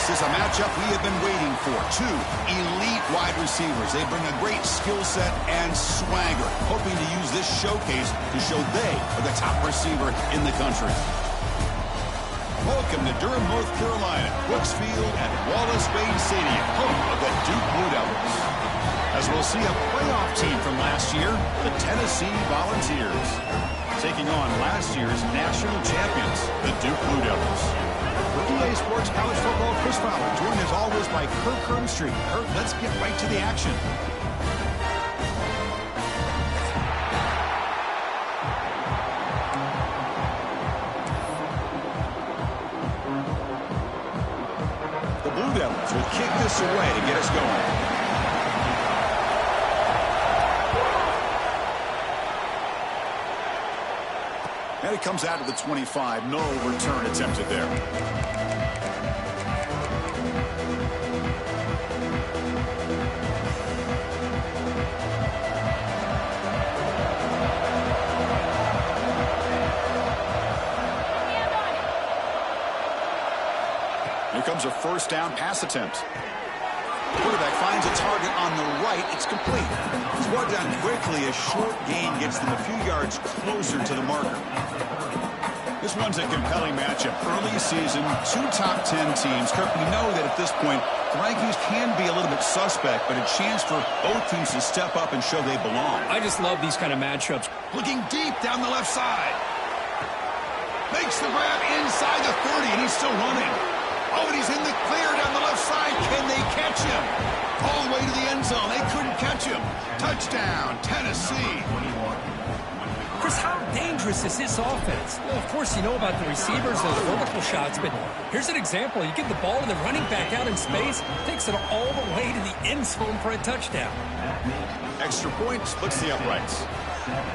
This is a matchup we have been waiting for. Two elite wide receivers. They bring a great skill set and swagger, hoping to use this showcase to show they are the top receiver in the country. Welcome to Durham, North Carolina, Brooks Field at Wallace Wade Stadium, home of the Duke Blue Devils. As we'll see a playoff team from last year, the Tennessee Volunteers, taking on last year's national champions, the Duke Blue Devils. For EA Sports College Football, Chris Fowler, joined as always by Kirk Hermstreet. Kirk, let's get right to the action. The Blue Devils will kick this away to get us going. And it comes out of the 25. No return attempted there. Here comes a first down pass attempt. The quarterback finds a target on the right. It's complete. It's brought down quickly. A short gain gets them a few yards closer to the marker. This one's a compelling matchup. Early season, two top 10 teams. Kirk, we know that at this point, the rankings can be a little bit suspect, but a chance for both teams to step up and show they belong. I just love these kind of matchups. Looking deep down the left side. Makes the grab inside the 30, and he's still running. Oh, and he's in the clear down the left side. Can they catch him? All the way to the end zone. They couldn't catch him. Touchdown, Tennessee. Chris, how dangerous is this offense? Well, of course, you know about the receivers, those vertical shots, but here's an example. You give the ball to the running back out in space, takes it all the way to the end zone for a touchdown. Extra point splits the uprights.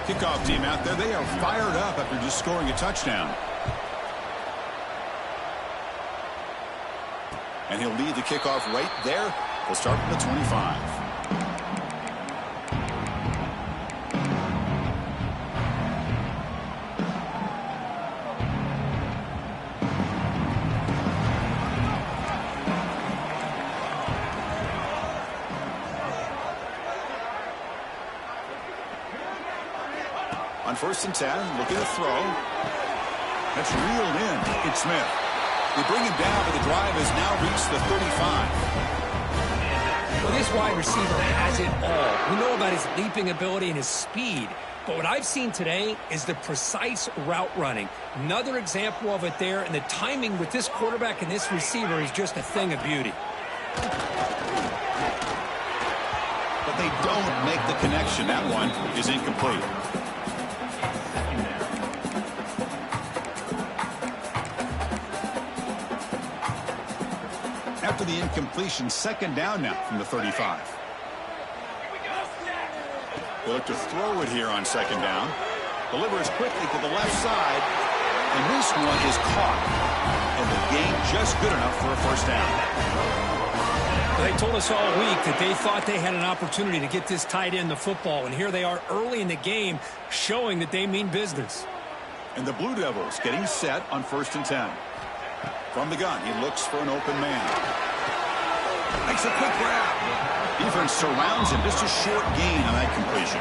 Kickoff team out there, they are fired up after just scoring a touchdown. And he'll lead the kickoff right there. We'll start from the 25. On 1st and 10, looking to throw. That's reeled in. It's Smith. They bring him down, but the drive has now reached the 35. Well, this wide receiver has it all. We know about his leaping ability and his speed. But what I've seen today is the precise route running. Another example of it there, and the timing with this quarterback and this receiver is just a thing of beauty. But they don't make the connection. That one is incomplete. After the incompletion, 2nd down now from the 35. They look to throw it here on 2nd down. Delivers quickly to the left side. And this one is caught. And the gain just good enough for a 1st down. They told us all week that they thought they had an opportunity to get this tight end the football. And here they are early in the game showing that they mean business. And the Blue Devils getting set on 1st and 10. From the gun, he looks for an open man. Makes a quick grab. Defense surrounds him. Just a short gain on that completion.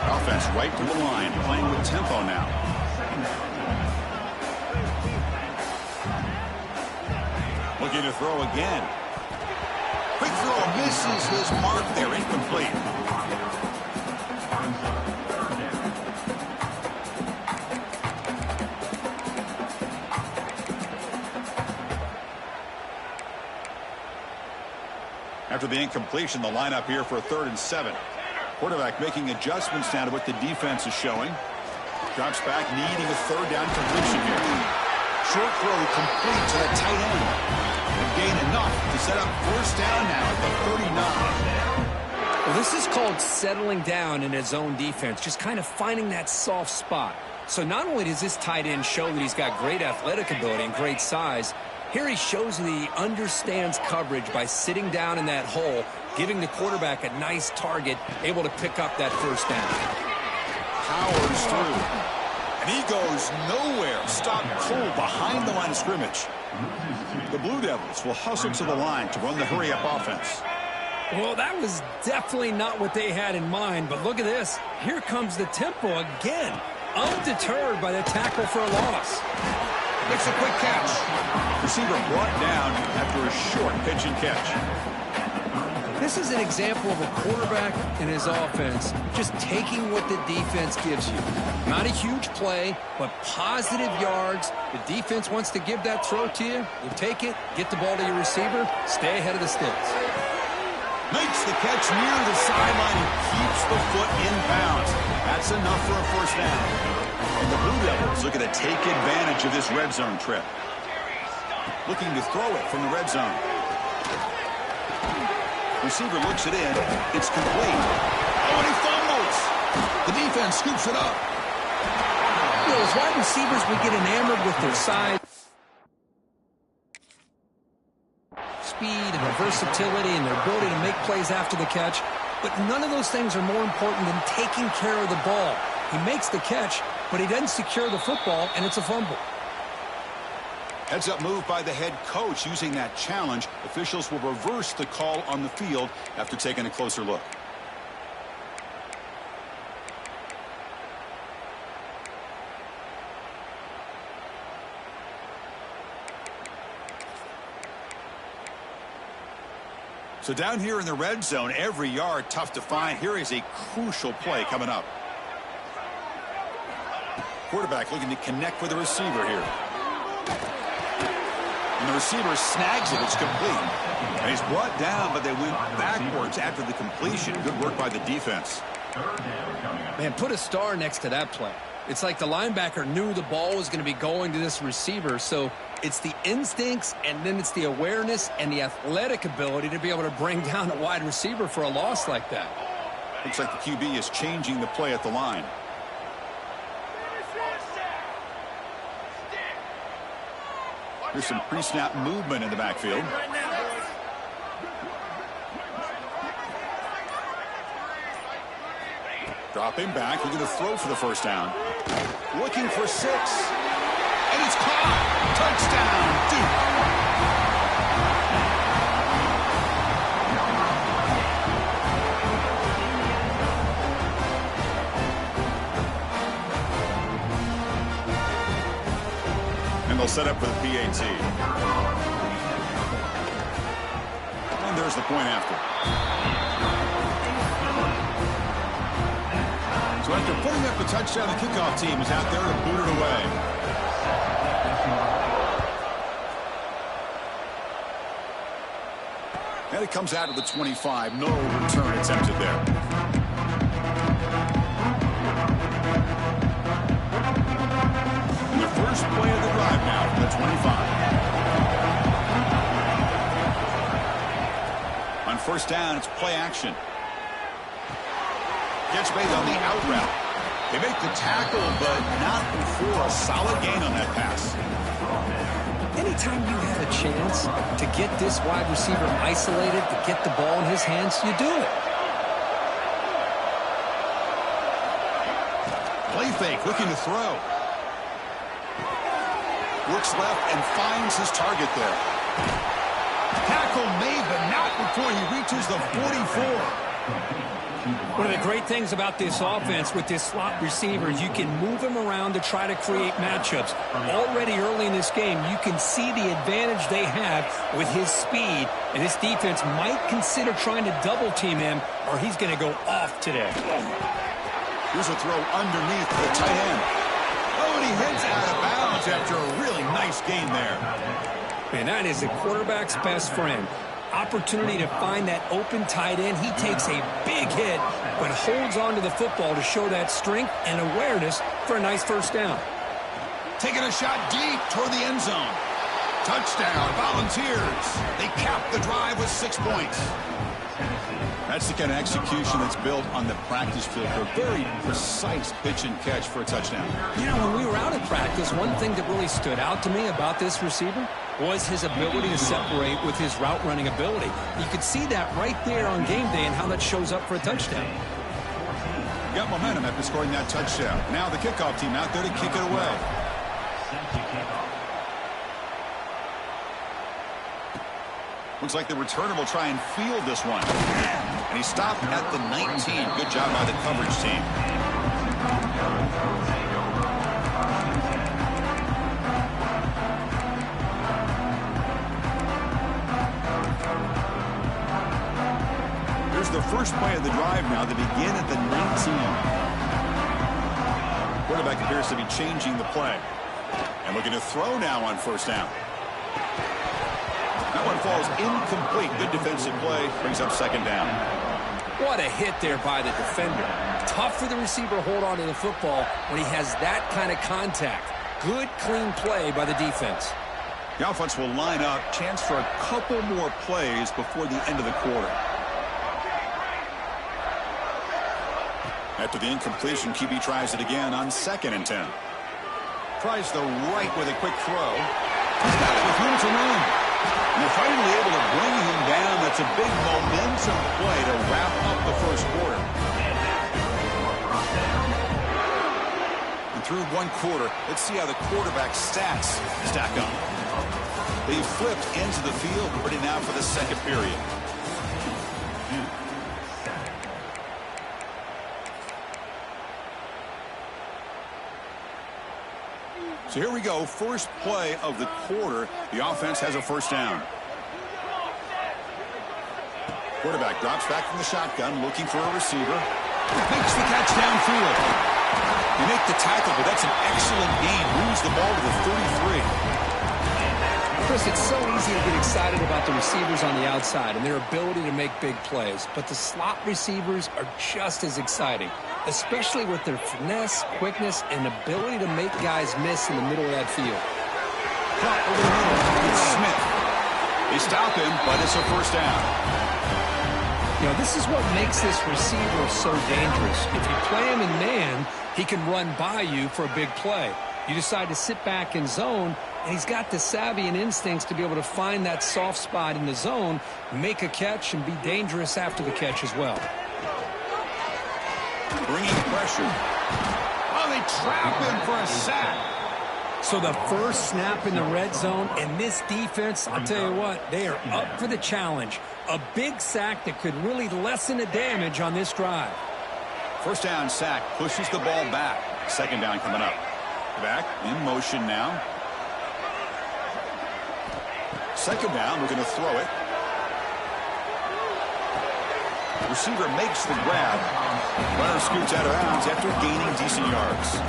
Offense right to the line, playing with tempo now. Looking to throw again. Quick throw, misses his mark there, incomplete. After the incompletion, the lineup here for a 3rd and 7. Quarterback making adjustments now to what the defense is showing. Drops back, needing a 3rd down completion here. Short throw complete to the tight end. And gain enough to set up 1st down now at the 39. Well, this is called settling down in his zone defense, just kind of finding that soft spot. So not only does this tight end show that he's got great athletic ability and great size, here he shows that he understands coverage by sitting down in that hole, giving the quarterback a nice target, able to pick up that 1st down. Powers through. And he goes nowhere. Stopped cold behind the line of scrimmage. The Blue Devils will hustle to the line to run the hurry-up offense. Well, that was definitely not what they had in mind, but look at this. Here comes the tempo again. Undeterred by the tackle for a loss. Makes a quick catch. Receiver brought down after a short pitch and catch. This is an example of a quarterback and his offense just taking what the defense gives you. Not a huge play, but positive yards. The defense wants to give that throw to you. You take it, get the ball to your receiver, stay ahead of the sticks. Makes the catch near the sideline and keeps the foot in bounds. That's enough for a first down. And the Blue Devils looking to take advantage of this red zone trip. Looking to throw it from the red zone. Receiver looks it in. It's complete. Oh, and he fumbles. The defense scoops it up. You know, as wide receivers, we get enamored with their size, speed, and their versatility, and their ability to make plays after the catch. But none of those things are more important than taking care of the ball. He makes the catch, but he doesn't secure the football, and it's a fumble. Heads-up move by the head coach using that challenge. Officials will reverse the call on the field after taking a closer look. So down here in the red zone, every yard tough to find. Here is a crucial play coming up. Quarterback looking to connect with the receiver here. And the receiver snags it. It's complete. And he's brought down, but they went backwards after the completion. Good work by the defense. Man, put a star next to that play. It's like the linebacker knew the ball was going to be going to this receiver, so it's the instincts, and then it's the awareness and the athletic ability to be able to bring down a wide receiver for a loss like that. Looks like the QB is changing the play at the line. There's some pre-snap movement in the backfield. Dropping back, looking to throw for the first down. Looking for 6. And it's caught. Touchdown, Duke. And they'll set up for the PAT. And there's the point after. So after putting up the touchdown, the kickoff team is out there to boot it away. And it comes out of the 25. No return attempted there. And the first play of the drive now from the 25. On first down, it's play action. Gets made on the out route. They make the tackle, but not before a solid gain on that pass. Anytime you have a chance to get this wide receiver isolated, to get the ball in his hands, you do it. Play fake, looking to throw. Looks left and finds his target there. Tackle made, but not before he reaches the 44. One of the great things about this offense with this slot receiver is you can move him around to try to create matchups. Already early in this game, you can see the advantage they have with his speed, and this defense might consider trying to double-team him, or he's going to go off today. Here's a throw underneath the tight end. Oh, and he heads out of bounds after a really nice gain there. Man, that is a quarterback's best friend. Opportunity to find that open tight end. He takes a big hit, but holds on to the football to show that strength and awareness for a nice first down. Taking a shot deep toward the end zone. Touchdown, Volunteers. They cap the drive with 6 points. That's the kind of execution that's built on the practice field for a very precise pitch and catch for a touchdown. You know, when we were out at practice, one thing that really stood out to me about this receiver was his ability to separate with his route running ability. You could see that right there on game day and how that shows up for a touchdown. Got momentum after scoring that touchdown. Now the kickoff team out there to kick it away. Looks like the returner will try and field this one. And he stopped at the 19. Good job by the coverage team. Here's the first play of the drive now. They begin at the 19. Quarterback appears to be changing the play. And looking to throw now on first down. That one falls incomplete. Good defensive play. Brings up second down. What a hit there by the defender. Tough for the receiver to hold on to the football when he has that kind of contact. Good, clean play by the defense. The offense will line up. Chance for a couple more plays before the end of the quarter. After the incompletion, QB tries it again on 2nd and 10. Tries the right with a quick throw. He's got it with room to run. And they're finally able to bring him down. That's a big momentum play to wrap up the first quarter. And through one quarter, let's see how the quarterback stats stack up. They flipped into the field, ready now for the second period. So here we go, first play of the quarter. The offense has a first down. Quarterback drops back from the shotgun, looking for a receiver. Makes the catch downfield. You make the tackle, but that's an excellent gain. Moves the ball to the 33. Chris, it's so easy to get excited about the receivers on the outside and their ability to make big plays, but the slot receivers are just as exciting, especially with their finesse, quickness, and ability to make guys miss in the middle of that field. Cut over the middle. It's Smith. They stop him, but it's a first down. You know, this is what makes this receiver so dangerous. If you play him in man, he can run by you for a big play. You decide to sit back in zone, and he's got the savvy and instincts to be able to find that soft spot in the zone, make a catch, and be dangerous after the catch as well. Bringing pressure. Oh, they trap him for a sack. So the first snap in the red zone, and this defense, I'll tell you what, they are up for the challenge. A big sack that could really lessen the damage on this drive. First down sack, pushes the ball back. Second down coming up. Back in motion now. Second down, we're going to throw it. Receiver makes the grab. Runner scoots out of bounds after gaining decent yards.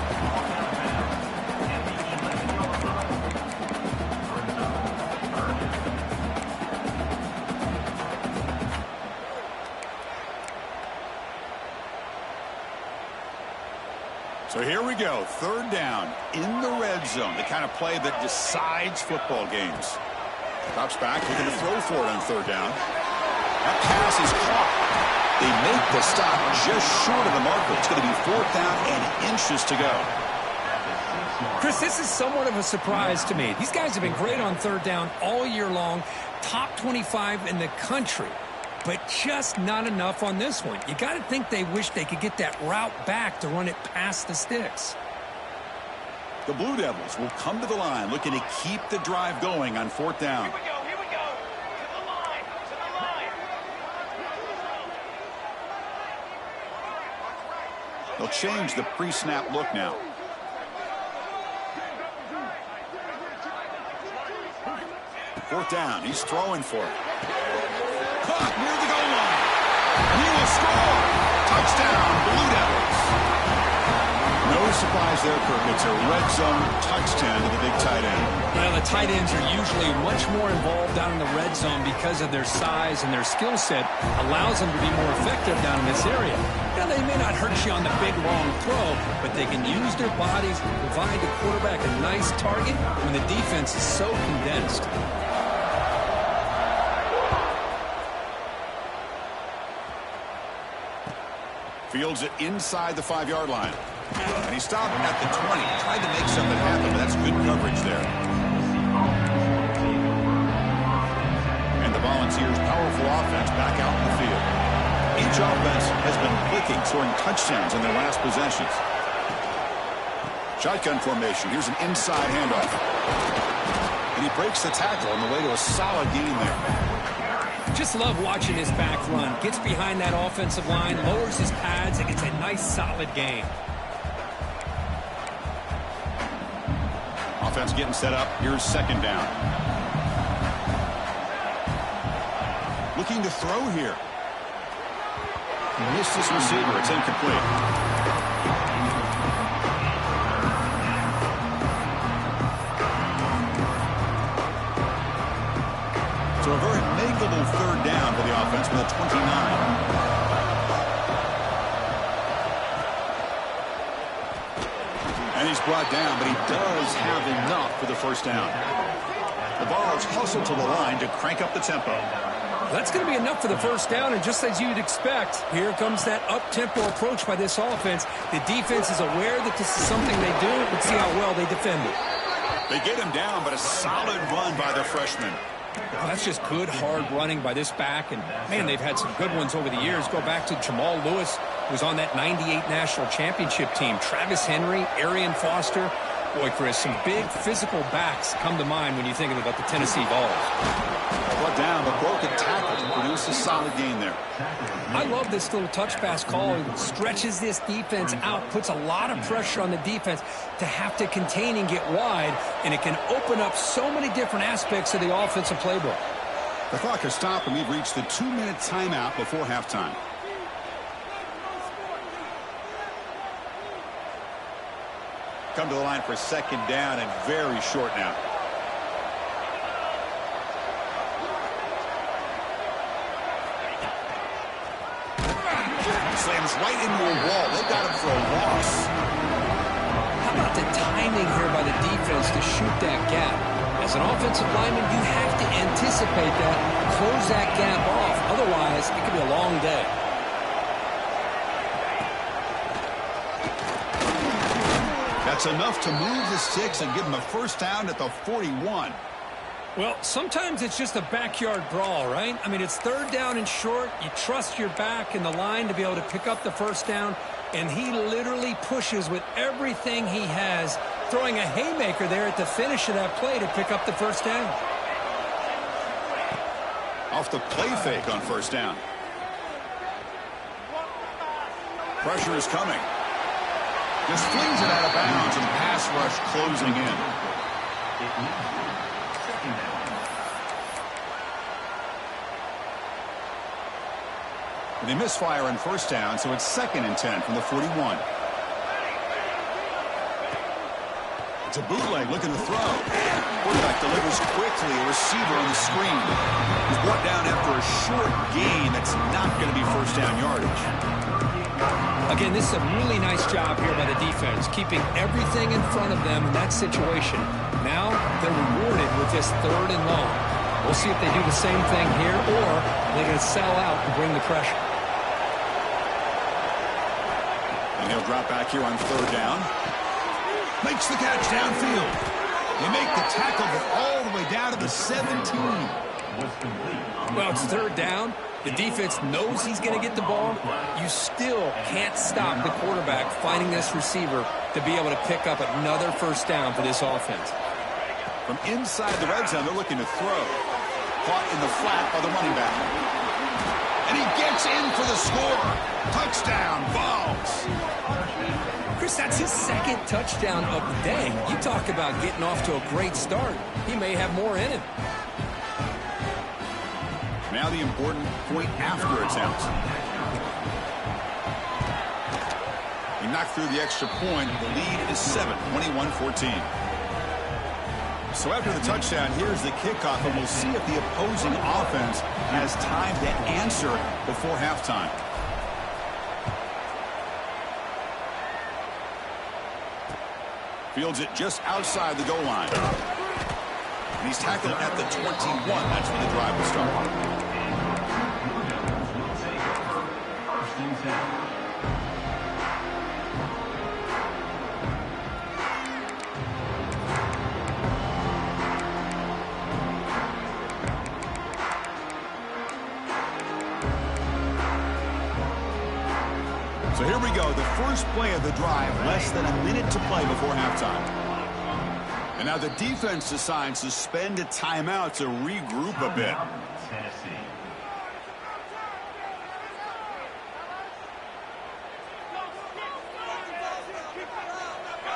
So here we go, third down in the red zone, the kind of play that decides football games. Drops back, looking to throw for it on third down. That pass is caught. They make the stop just short of the marker. It's going to be fourth down and inches to go. Chris, this is somewhat of a surprise to me. These guys have been great on third down all year long, top 25 in the country. But just not enough on this one. You got to think they wish they could get that route back to run it past the sticks. The Blue Devils will come to the line looking to keep the drive going on fourth down. Here we go. To the line. They'll change the pre-snap look now. Fourth down, he's throwing for it. Caught near the goal line. He will score. Touchdown, Blue Devils. No surprise there, Kirk. It's a red zone touchdown to the big tight end. Well, the tight ends are usually much more involved down in the red zone because of their size and their skill set allows them to be more effective down in this area. Now, they may not hurt you on the big, long throw, but they can use their bodies to provide the quarterback a nice target when the defense is so condensed. Fields it inside the 5-yard line. And he stopped at the 20. Tried to make something happen, but that's good coverage there. And the Volunteers' powerful offense back out in the field. Each offense has been clicking, scoring touchdowns in their last possessions. Shotgun formation. Here's an inside handoff. And he breaks the tackle on the way to a solid gain there. Just love watching this back run. Gets behind that offensive line, lowers his pads, and gets a nice, solid gain. Offense getting set up. Here's second down. Looking to throw here. Missed his receiver. It's incomplete. So a very makeable third down for the offense with a 29. And he's brought down, but he does have enough for the first down. The Vols hustle to the line to crank up the tempo. That's going to be enough for the first down, and just as you'd expect, here comes that up-tempo approach by this offense. The defense is aware that this is something they do. Let's see how well they defend it. They get him down, but a solid run by the freshman. Well, that's just good, hard running by this back. And, man, they've had some good ones over the years. Go back to Jamal Lewis, who was on that 98 national championship team. Travis Henry, Arian Foster. Boy, Chris, some big physical backs come to mind when you think about the Tennessee Vols. Brought down, but broke a tackle to produce a solid gain there. I love this little touch pass call. It stretches this defense out, puts a lot of pressure on the defense to have to contain and get wide, and it can open up so many different aspects of the offensive playbook. The clock has stopped, and we've reached the 2-minute timeout before halftime. Come to the line for second down and very short now. Slams right into a wall. They got him for a loss. How about the timing here by the defense to shoot that gap? As an offensive lineman, you have to anticipate that, close that gap off. Otherwise, it could be a long day. That's enough to move the sticks and give him a first down at the 41. Well, sometimes it's just a backyard brawl, right? I mean, it's third down and short. You trust your back and the line to be able to pick up the first down, and he literally pushes with everything he has, throwing a haymaker there at the finish of that play to pick up the first down. Off the play fake on first down. Pressure is coming. Just flings it out of bounds, and pass rush closing in. And they misfire on first down, so it's 2nd and 10 from the 41. It's a bootleg looking to throw. Quarterback delivers quickly, a receiver on the screen. He's brought down after a short gain that's not going to be first down yardage. Again, this is a really nice job here by the defense, keeping everything in front of them in that situation. Now they're rewarded with this 3rd and long. We'll see if they do the same thing here, or they're going to sell out and bring the pressure. And he'll drop back here on 3rd down. Makes the catch downfield. They make the tackle, but all the way down to the 17. Well, it's 3rd down. The defense knows he's going to get the ball. You still can't stop the quarterback finding this receiver to be able to pick up another first down for this offense. From inside the red zone, they're looking to throw. Caught in the flat by the running back. And he gets in for the score. Touchdown, Vols. Chris, that's his 2nd touchdown of the day. You talk about getting off to a great start. He may have more in him. Now the important point after attempt. He knocked through the extra point. The lead is 7, 21-14. So after the touchdown, here's the kickoff, and we'll see if the opposing offense has time to answer before halftime. Fields it just outside the goal line. And he's tackled at the 21. That's when the drive will start. So here we go, the first play of the drive, less than a minute to play before halftime. And now the defense decides to spend a timeout to regroup a bit.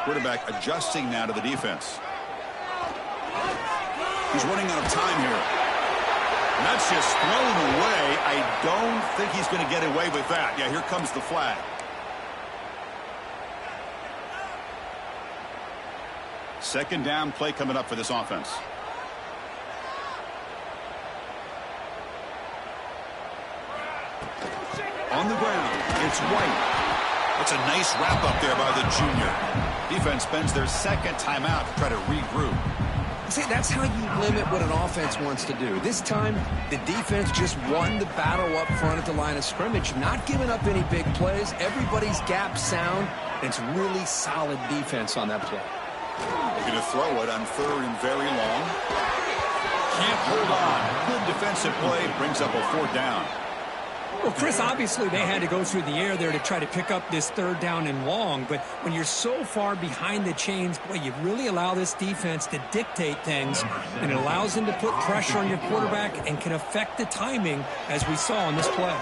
Quarterback adjusting now to the defense. He's running out of time here. And that's just thrown away. I don't think he's going to get away with that. Yeah, here comes the flag. Second down play coming up for this offense. On the ground, it's White. That's a nice wrap up there by the junior. Defense spends their second timeout to try to regroup. See, that's how you limit what an offense wants to do. This time, the defense just won the battle up front at the line of scrimmage, not giving up any big plays. Everybody's gap sound. It's really solid defense on that play. They're going to throw it on third and very long. Can't hold on. Good defensive play brings up a fourth down. Well, Chris, obviously they had to go through the air there to try to pick up this third down and long, but when you're so far behind the chains, boy, you really allow this defense to dictate things, and it allows them to put pressure on your quarterback and can affect the timing, as we saw on this play.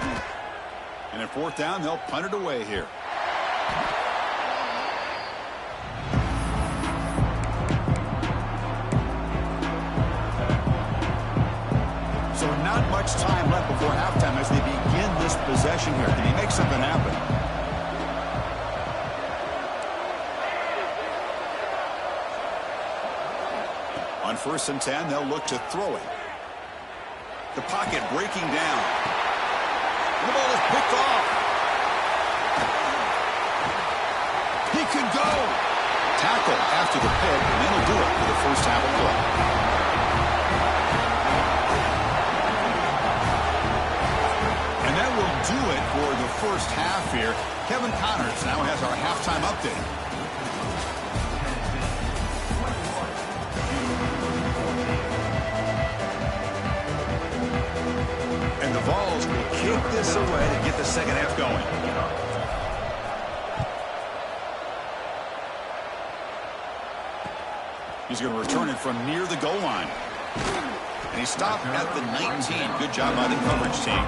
And at fourth down, they'll punt it away here. So not much time left before halftime as they begin this possession here. Can he make something happen? On 1st and 10, they'll look to throw it. The pocket breaking down. The ball is picked off. He can go. Tackle after the pick, and that'll do it for the first half of play. Do it for the first half here. Kevin Connors now has our halftime update. And the Vols will kick this away to get the second half going. He's going to return it from near the goal line. And he stopped at the 19. Good job by the coverage team.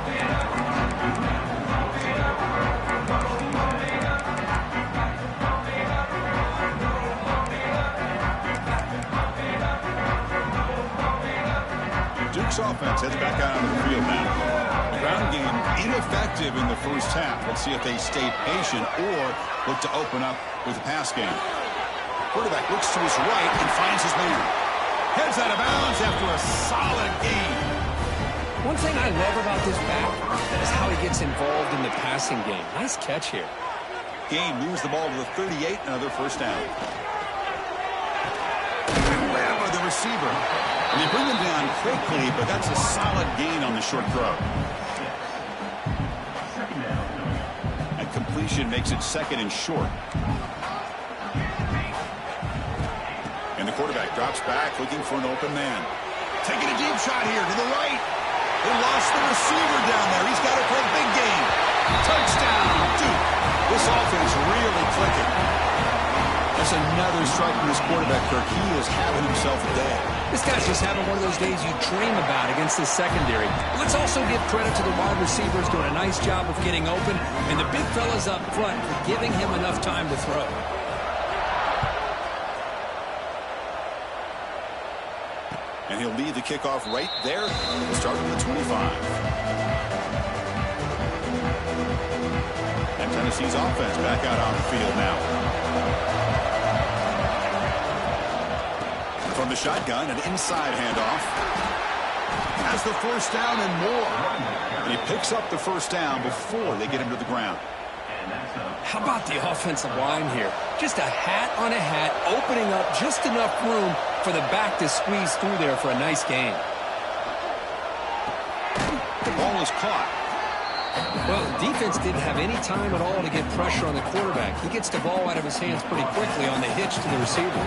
Duke's offense heads back out onto the field now. The ground game ineffective in the first half. Let's see if they stay patient or look to open up with a pass game. Quarterback looks to his right and finds his man. Heads out of bounds after a solid game. One thing I love about this back is how he gets involved in the passing game. Nice catch here. Game moves the ball to the 38, another first down. Web of the receiver. And they bring him down quickly, but that's a solid gain on the short throw. And completion makes it second and short. And the quarterback drops back, looking for an open man. Taking a deep shot here to the right. They lost the receiver down there. He's got it for a big game. Touchdown, Duke. This offense really clicking. That's another strike from this quarterback, Kirk. He is having himself a day. This guy's just having one of those days you dream about against this secondary. Let's also give credit to the wide receivers doing a nice job of getting open, and the big fellas up front for giving him enough time to throw. And he'll lead the kickoff right there. We'll start with the 25. And Tennessee's offense back out on the field now. From the shotgun, an inside handoff. Has the first down and more. And he picks up the first down before they get him to the ground. How about the offensive line here? Just a hat on a hat, opening up just enough room for the back to squeeze through there for a nice gain. The ball is caught. Well, the defense didn't have any time at all to get pressure on the quarterback. He gets the ball out of his hands pretty quickly on the hitch to the receiver.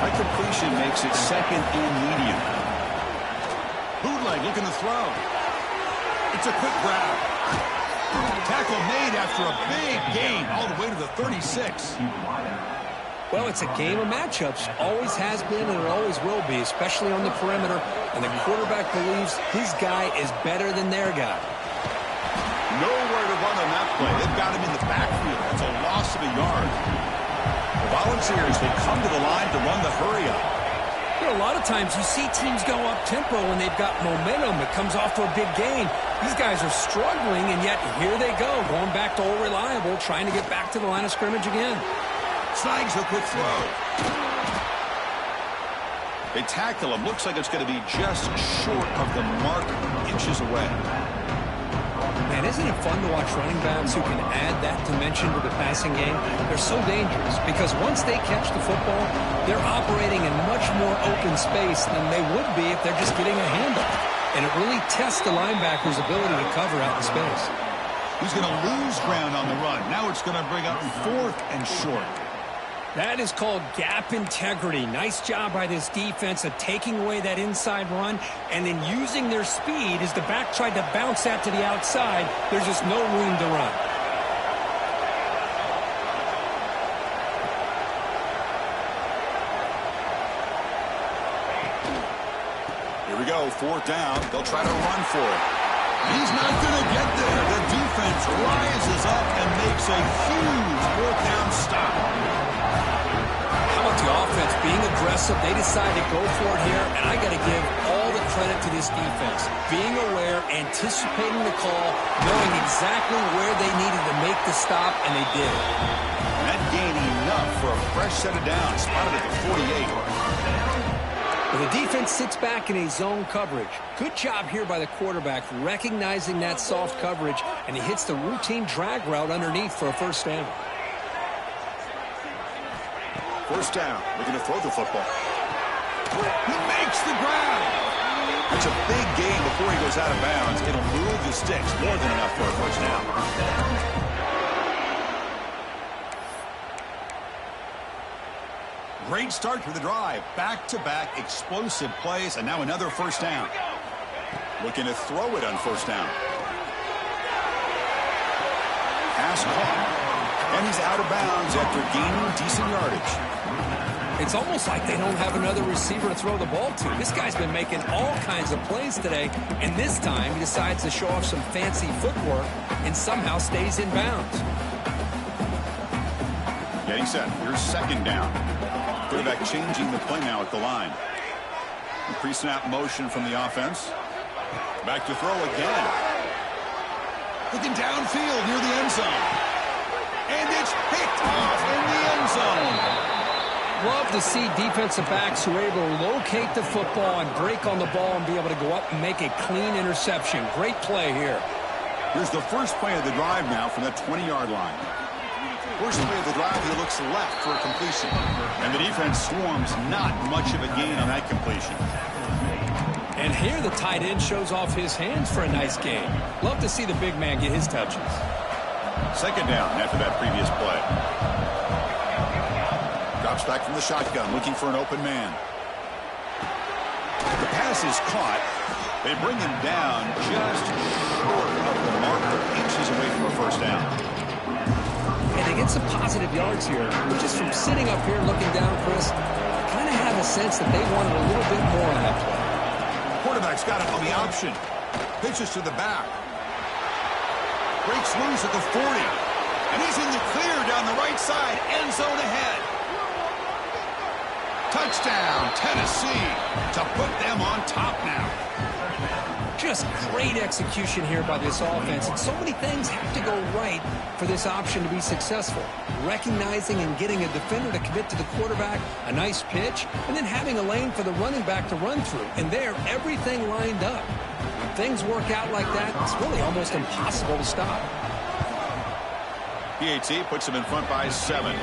That completion makes it second and medium. Bootleg looking to throw. It's a quick grab. Tackle made after a big gain all the way to the 36. Well, it's a game of matchups. Always has been and it always will be, especially on the perimeter. And the quarterback believes his guy is better than their guy. Nowhere to run on that play. They've got him in the backfield. It's a loss of a yard. The defense here as they come to the line to run the hurry-up. You know, a lot of times you see teams go up-tempo when they've got momentum. It comes off to a big gain. These guys are struggling, and yet here they go, going back to old reliable, trying to get back to the line of scrimmage again. Snags a quick throw. They tackle him. Looks like it's going to be just short of the mark, inches away. Man, isn't it fun to watch running backs who can add that dimension to the passing game? They're so dangerous because once they catch the football, they're operating in much more open space than they would be if they're just getting a handoff. And it really tests the linebacker's ability to cover out the space. He's going to lose ground on the run. Now it's going to bring up 4th and short. That is called gap integrity. Nice job by this defense of taking away that inside run and then using their speed as the back tried to bounce that to the outside. There's just no room to run. Here we go, 4th down. They'll try to run for it. He's not going to get there. The defense rises up and makes a huge 4th down stop. The offense being aggressive, they decide to go for it here, and I got to give all the credit to this defense. Being aware, anticipating the call, knowing exactly where they needed to make the stop, and they did. And that gained enough for a fresh set of downs, spotted at the 48. Well, the defense sits back in a zone coverage. Good job here by the quarterback, recognizing that soft coverage, and he hits the routine drag route underneath for a 1st down. 1st down. Looking to throw the football. He makes the grab. That's a big gain before he goes out of bounds. It'll move the sticks. More than enough for a 1st down. Great start to the drive. Back-to-back explosive plays, and now another 1st down. Looking to throw it on 1st down. Pass caught. And he's out of bounds after gaining decent yardage. It's almost like they don't have another receiver to throw the ball to. This guy's been making all kinds of plays today, and this time he decides to show off some fancy footwork and somehow stays in bounds. Getting set. Here's 2nd down. Quarterback changing the play now at the line. Pre-snap motion from the offense. Back to throw again. Looking downfield near the end zone. And it's picked off in the end zone. Love to see defensive backs who are able to locate the football and break on the ball and be able to go up and make a clean interception. Great play here. Here's the first play of the drive now from the 20-yard line. First play of the drive, he looks left for a completion. And the defense swarms, not much of a gain on that completion. And here the tight end shows off his hands for a nice gain. Love to see the big man get his touches. 2nd down after that previous play. Drops back from the shotgun, looking for an open man. The pass is caught. They bring him down just short of the marker, inches away from a 1st down. And they get some positive yards here. But just from sitting up here looking down, Chris, I kind of have a sense that they wanted a little bit more on that play. Quarterback's got it on the option. Pitches to the back. Breaks loose at the 40. And he's in the clear down the right side. End zone ahead. Touchdown, Tennessee, to put them on top now. Just great execution here by this offense. And so many things have to go right for this option to be successful. Recognizing and getting a defender to commit to the quarterback, a nice pitch, and then having a lane for the running back to run through. And there, everything lined up. When things work out like that, it's really almost impossible to stop. PAT puts him in front by 7.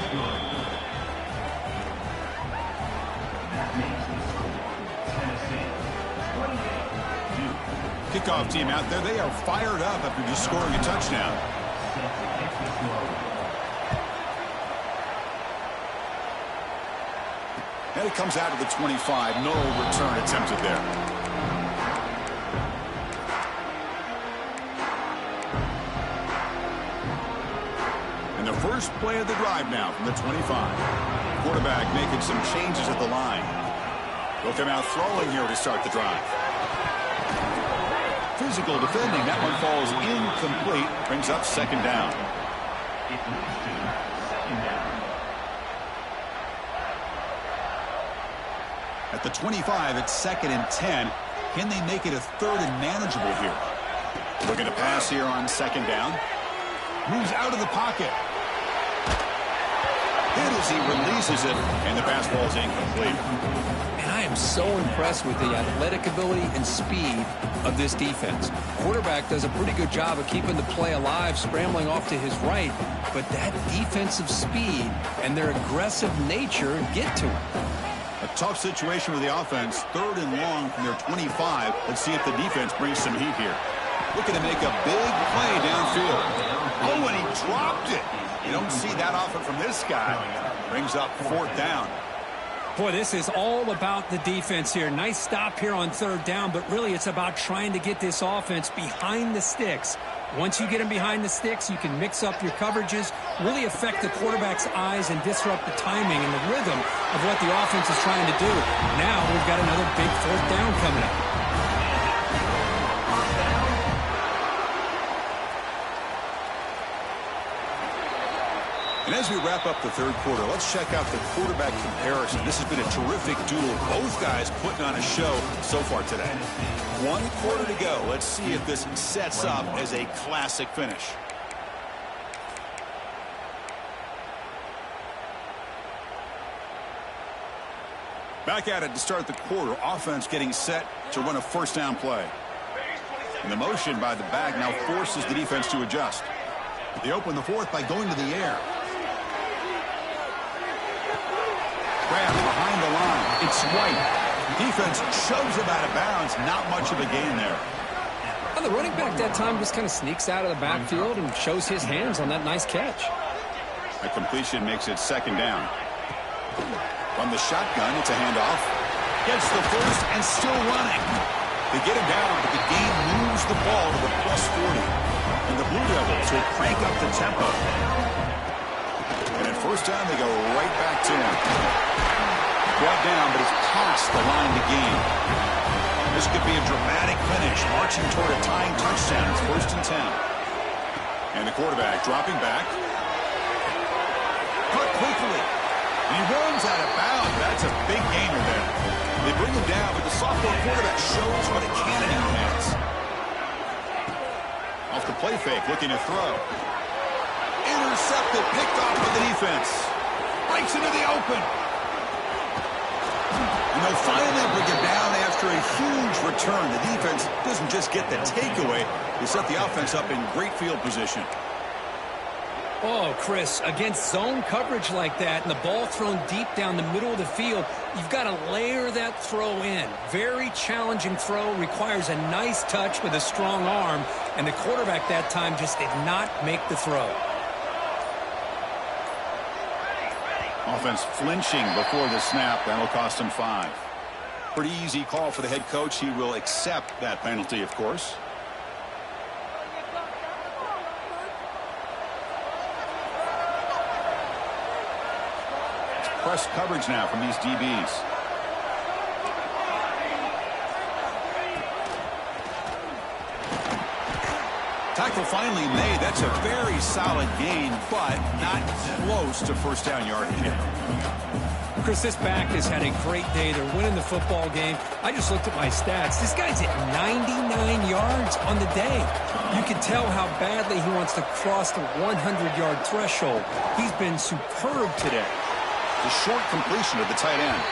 Kickoff team out there. They are fired up after just scoring a touchdown. And it comes out to the 25. No return attempted there. And the first play of the drive now from the 25. Quarterback making some changes at the line. They'll come out throwing here to start the drive. Physical defending. That one falls incomplete. Brings up 2nd down. At the 25, it's 2nd and 10. Can they make it a 3rd and manageable here? Looking to pass here on 2nd down. Moves out of the pocket. Hit as he releases it, and the pass ball is incomplete. And I am so impressed with the athletic ability and speed of this defense. Quarterback does a pretty good job of keeping the play alive, scrambling off to his right, but that defensive speed and their aggressive nature get to him. A tough situation with the offense. 3rd and long from their 25. Let's see if the defense brings some heat here. Looking to make a big play downfield. Oh, and he dropped it. You don't see that often from this guy. Brings up 4th down. Boy, this is all about the defense here. Nice stop here on 3rd down, but really it's about trying to get this offense behind the sticks. Once you get them behind the sticks, you can mix up your coverages, really affect the quarterback's eyes and disrupt the timing and the rhythm of what the offense is trying to do. Now we've got another big 4th down coming up. And as we wrap up the 3rd quarter, let's check out the quarterback comparison. This has been a terrific duel. Both guys putting on a show so far today. 1 quarter to go. Let's see if this sets up as a classic finish. Back at it to start the quarter. Offense getting set to run a 1st down play. And the motion by the back now forces the defense to adjust. They open the 4th by going to the air. Grab behind the line. It's White. Defense shoves him out of bounds. Not much of a gain there. Well, the running back that time just kind of sneaks out of the backfield and shows his hands on that nice catch. A completion makes it 2nd down. From the shotgun, it's a handoff. Gets the 1st and still running. They get him down, but the game moves the ball to the +40. And the Blue Devils will crank up the tempo. And at 1st down, they go right back to him. Brought down, but it's past the line to gain. This could be a dramatic finish, marching toward a tying touchdown. It's 1st and 10. And the quarterback dropping back. Cut quickly. And he runs out of bounds. That's a big gainer there. They bring him down, but the sophomore quarterback shows what a cannon he has. Off the play fake, looking to throw. Intercepted, picked off by the defense. Breaks into the open. And they'll finally bring him down after a huge return. The defense doesn't just get the takeaway. They set the offense up in great field position. Oh, Chris, against zone coverage like that and the ball thrown deep down the middle of the field, you've got to layer that throw in. Very challenging throw, requires a nice touch with a strong arm, and the quarterback that time just did not make the throw. Offense flinching before the snap. That'll cost him 5. Pretty easy call for the head coach. He will accept that penalty, of course. Press coverage now from these DBs. Tackle finally made. That's a very solid gain, but not close to 1st down yardage yet. Chris, this back has had a great day. They're winning the football game. I just looked at my stats. This guy's at 99 yards on the day. You can tell how badly he wants to cross the 100-yard threshold. He's been superb today. The short completion of the tight end.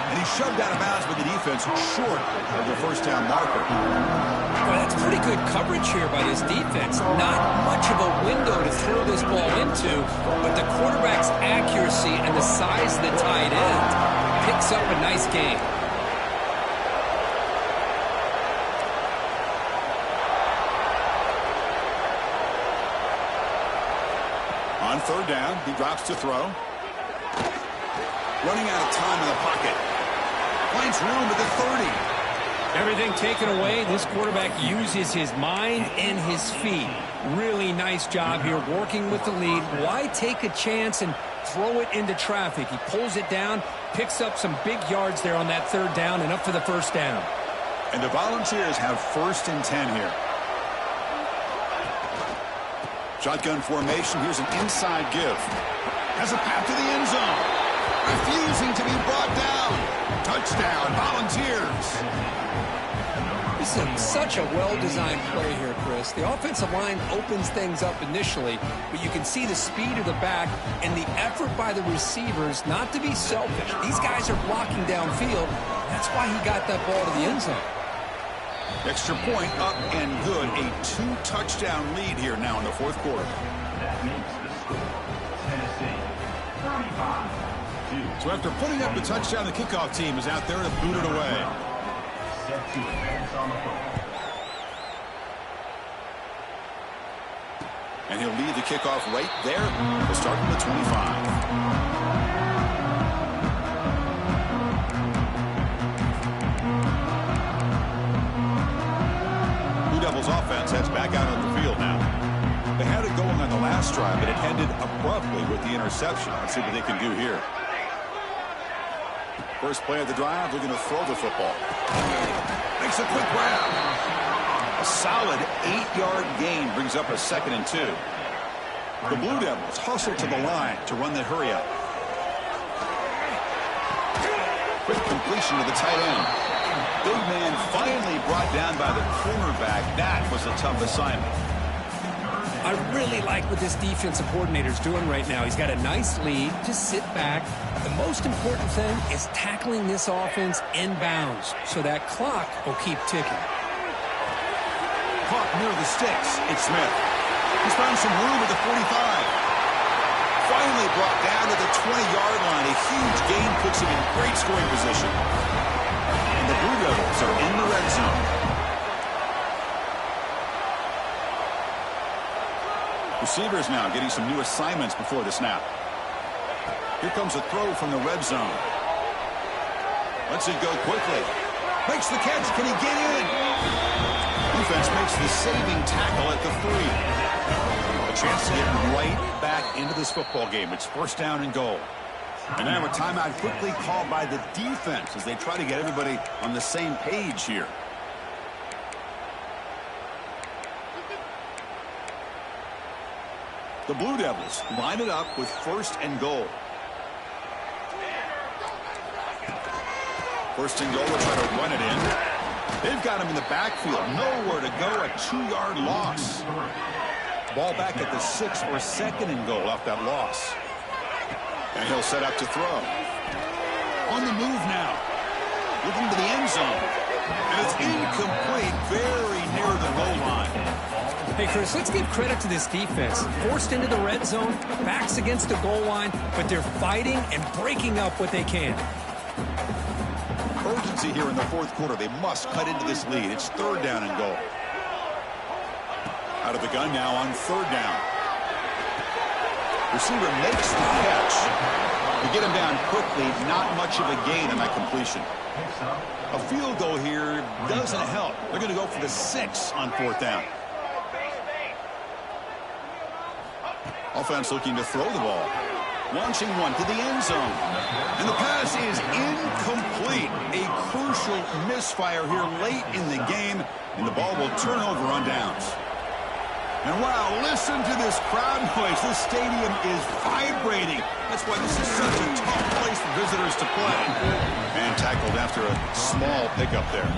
And he shoved out of bounds with the defense short of the 1st down marker. Well, that's pretty good coverage here by this defense. Not much of a window to throw this ball into, but the quarterback's accuracy and the size of the tight end picks up a nice gain. On 3rd down, he drops to throw. Running out of time in the pocket. Finds room at the 30. Everything taken away, this quarterback uses his mind and his feet. Really nice job here working with the lead. Why take a chance and throw it into traffic? He pulls it down, picks up some big yards there on that 3rd down and up for the 1st down. And the Volunteers have 1st and 10 here. Shotgun formation. Here's an inside give. Has a path to the end zone. refusing to be brought down. Touchdown, Volunteers. This is such a well-designed play here, Chris. The offensive line opens things up initially, but you can see the speed of the back and the effort by the receivers not to be selfish. These guys are blocking downfield. That's why he got that ball to the end zone. Extra point up and good. A 2-touchdown lead here now in the fourth quarter. So after putting up the touchdown, the kickoff team is out there to boot it away. And he'll lead the kickoff right there. We'll start from the 25. Blue Devils offense heads back out on the field now. They had it going on the last drive, but it ended abruptly with the interception. Let's see what they can do here. First play of the drive, looking to throw the football. Makes a quick grab. A solid 8-yard gain brings up a 2nd and 2. The Blue Devils hustle to the line to run the hurry up. Quick completion to the tight end. Big man finally brought down by the cornerback. That was a tough assignment. I really like what this defensive coordinator's doing right now. He's got a nice lead. Just sit back. The most important thing is tackling this offense inbounds so that clock will keep ticking. Caught near the sticks. It's Smith. He's found some room at the 45. Finally brought down to the 20-yard line. A huge gain puts him in great scoring position. And the Blue Devils are in the red zone. Receivers now getting some new assignments before the snap. Here comes a throw from the red zone. Lets it go quickly. Makes the catch. Can he get in? Defense makes the saving tackle at the 3. A chance to get right back into this football game. It's first down and goal. And now a timeout quickly called by the defense as they try to get everybody on the same page here. The Blue Devils line it up with first and goal. First and goal, they'll try to run it in. They've got him in the backfield. Nowhere to go, a 2-yard loss. Ball back at the 6 or 2nd and goal off that loss. And he'll set up to throw. On the move now. Looking to the end zone. And it's incomplete, very near the goal line. Hey, Chris, let's give credit to this defense. Forced into the red zone, backs against the goal line, but they're fighting and breaking up what they can. Urgency here in the fourth quarter. They must cut into this lead. It's 3rd down and goal. Out of the gun now on 3rd down. Receiver makes the catch. To get him down quickly, not much of a gain on that completion. A field goal here doesn't help. They're going to go for the 6 on 4th down. Offense looking to throw the ball. Launching one to the end zone. And the pass is incomplete. A crucial misfire here late in the game. And the ball will turn over on downs. And wow, listen to this crowd noise. This stadium is vibrating. That's why this is such a tough place for visitors to play. And tackled after a small pickup there.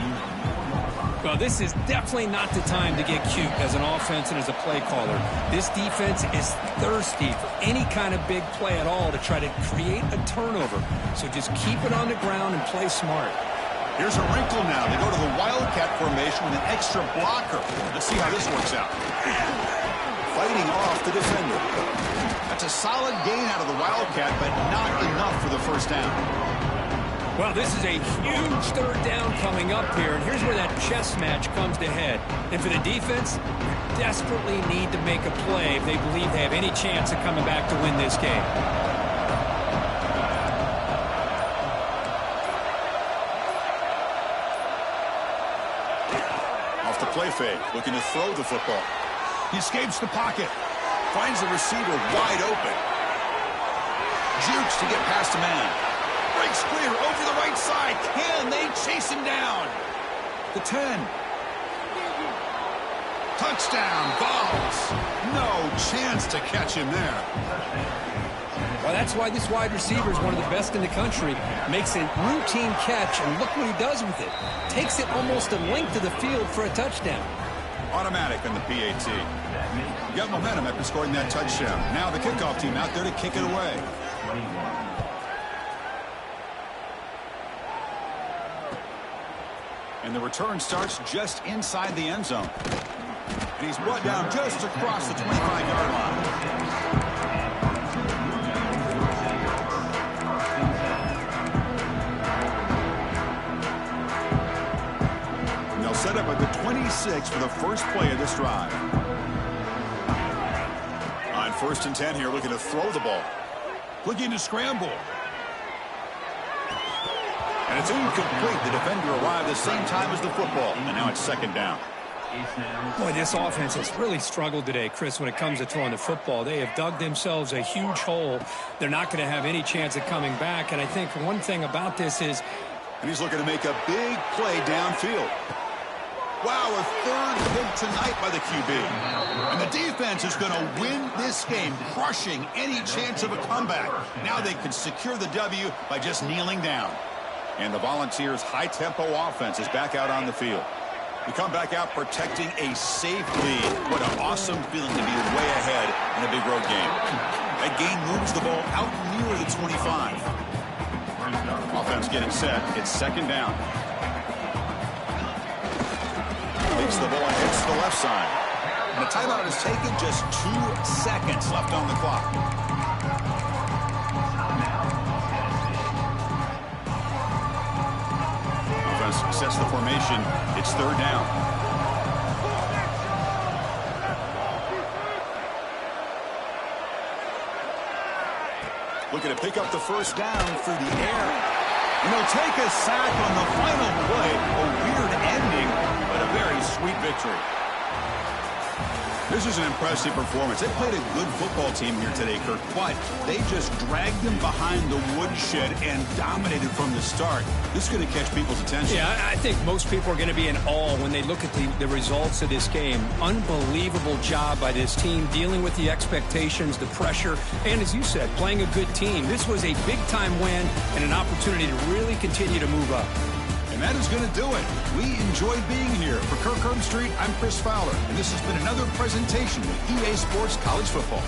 Well, this is definitely not the time to get cute as an offense and as a play caller. This defense is thirsty for any kind of big play at all to try to create a turnover. So just keep it on the ground and play smart. Here's a wrinkle now. They go to the Wildcat formation with an extra blocker. Let's see how this works out. Fighting off the defender. That's a solid gain out of the Wildcat, but not enough for the first down. Well, this is a huge 3rd down coming up here, and here's where that chess match comes to head. And for the defense, they desperately need to make a play if they believe they have any chance of coming back to win this game. Off the play fake, looking to throw the football. He escapes the pocket, finds the receiver wide open. Jukes to get past a man. Breaks clear over the right side. Can they chase him down? The 10. Touchdown, Vols. No chance to catch him there. Well, that's why this wide receiver is one of the best in the country. Makes a routine catch, and look what he does with it. Takes it almost a length of the field for a touchdown. Automatic on the PAT. Got momentum after scoring that touchdown. Now the kickoff team out there to kick it away. And the return starts just inside the end zone. And he's brought down just across the 25-yard line. And they'll set up at the 26 for the first play of this drive. On 1st and 10 here, looking to throw the ball. Looking to scramble. And it's incomplete. The defender arrived the same time as the football. And now it's 2nd down. Boy, this offense has really struggled today, Chris, when it comes to throwing the football. They have dug themselves a huge hole. They're not going to have any chance of coming back. And I think one thing about this is... And he's looking to make a big play downfield. Wow, a 3rd hit tonight by the QB. And the defense is going to win this game, crushing any chance of a comeback. Now they can secure the W by just kneeling down. And the Volunteers' high-tempo offense is back out on the field. We come back out protecting a safe lead. What an awesome feeling to be way ahead in a big road game. That gain moves the ball out near the 25. Offense getting set. It's 2nd down. Takes the ball and hits the left side. And the timeout is taken. Just 2 seconds left on the clock. Sets the formation. It's 3rd down. Looking to pick up the 1st down through the air. And they'll take a sack on the final play. A weird ending, but a very sweet victory. This is an impressive performance. They played a good football team here today, Kirk, but they just dragged them behind the woodshed and dominated from the start. This is going to catch people's attention. Yeah, I think most people are going to be in awe when they look at the results of this game. Unbelievable job by this team dealing with the expectations, the pressure, and as you said, playing a good team. This was a big-time win and an opportunity to really continue to move up. And that is going to do it. We enjoyed being here. For Kirk Street, I'm Chris Fowler, and this has been another presentation with EA Sports College Football.